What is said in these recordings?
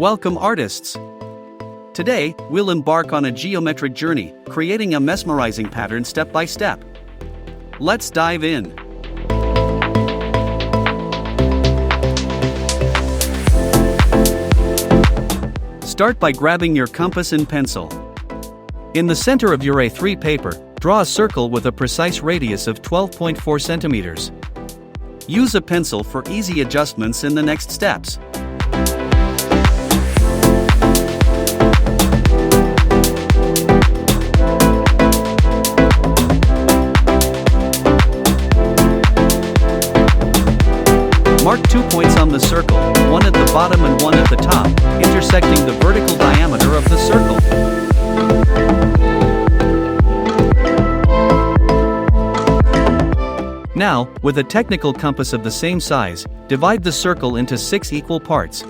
Welcome, artists! Today, we'll embark on a geometric journey, creating a mesmerizing pattern step by step. Let's dive in. Start by grabbing your compass and pencil. In the center of your A3 paper, draw a circle with a precise radius of 12.4 centimeters. Use a pencil for easy adjustments in the next steps. Mark 2 points on the circle, one at the bottom and one at the top, intersecting the vertical diameter of the circle. Now, with a technical compass of the same size, divide the circle into 6 equal parts.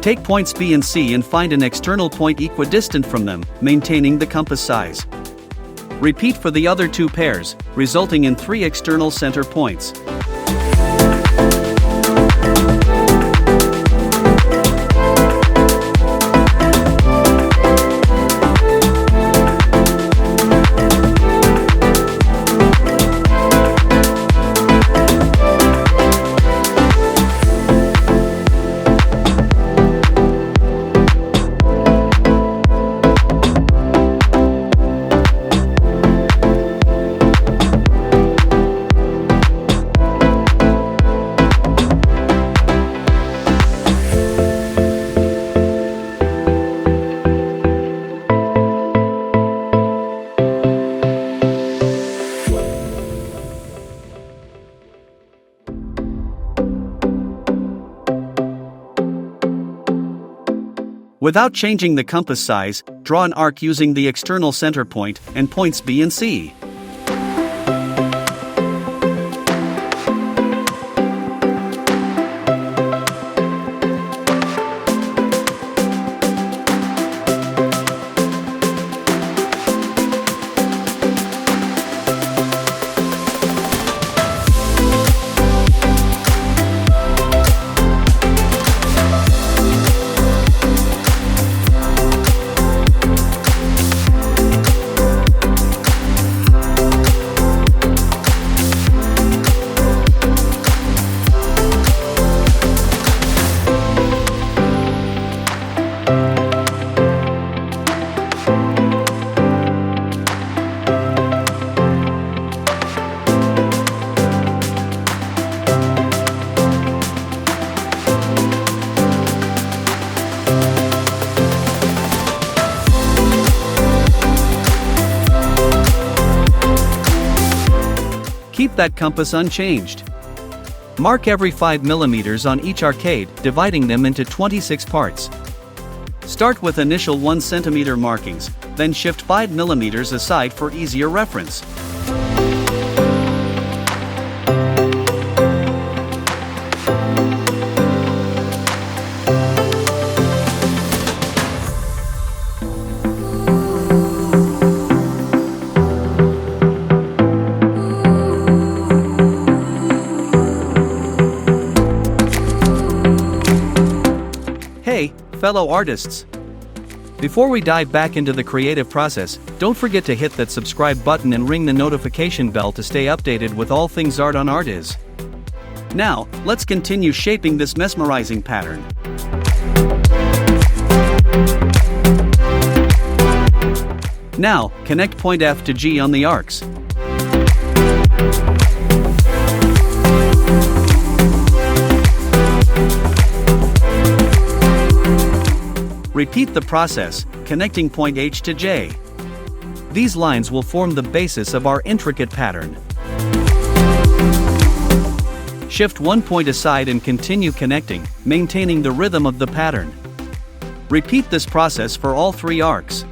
Take points B and C and find an external point equidistant from them, maintaining the compass size. Repeat for the other 2 pairs, resulting in 3 external center points. Without changing the compass size, draw an arc using the external center point and points B and C. Keep that compass unchanged. Mark every 5 mm on each arcade, dividing them into 26 parts. Start with initial 1 cm markings, then shift 5 mm aside for easier reference. Hey, fellow artists! Before we dive back into the creative process, don't forget to hit that subscribe button and ring the notification bell to stay updated with all things art on Artiz. Now, let's continue shaping this mesmerizing pattern. Now, connect point F to G on the arcs. Repeat the process, connecting point H to J. These lines will form the basis of our intricate pattern. Shift one point aside and continue connecting, maintaining the rhythm of the pattern. Repeat this process for all 3 arcs.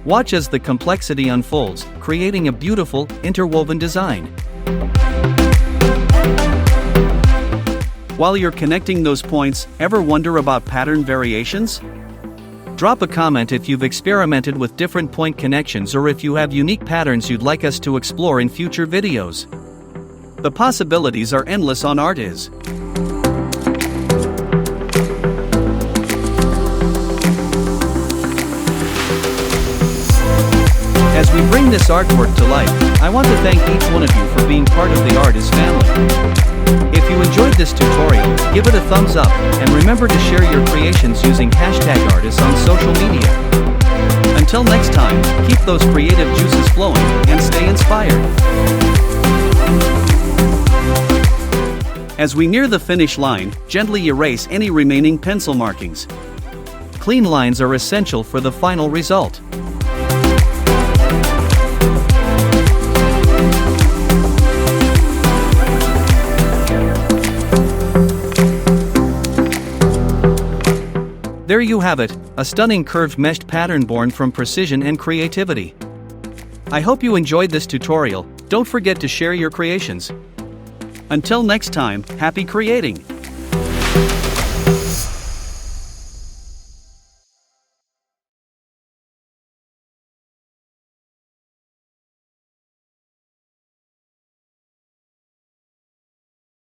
Watch as the complexity unfolds, creating a beautiful, interwoven design. While you're connecting those points, ever wonder about pattern variations? Drop a comment if you've experimented with different point connections or if you have unique patterns you'd like us to explore in future videos. The possibilities are endless on Artiz. As we bring this artwork to life, I want to thank each one of you for being part of the Artiz family. If you enjoyed this tutorial, give it a thumbs up, and remember to share your creations using #Artiz on social media. Until next time, keep those creative juices flowing, and stay inspired. As we near the finish line, gently erase any remaining pencil markings. Clean lines are essential for the final result. There you have it, a stunning curved meshed pattern born from precision and creativity. I hope you enjoyed this tutorial. Don't forget to share your creations. Until next time, happy creating!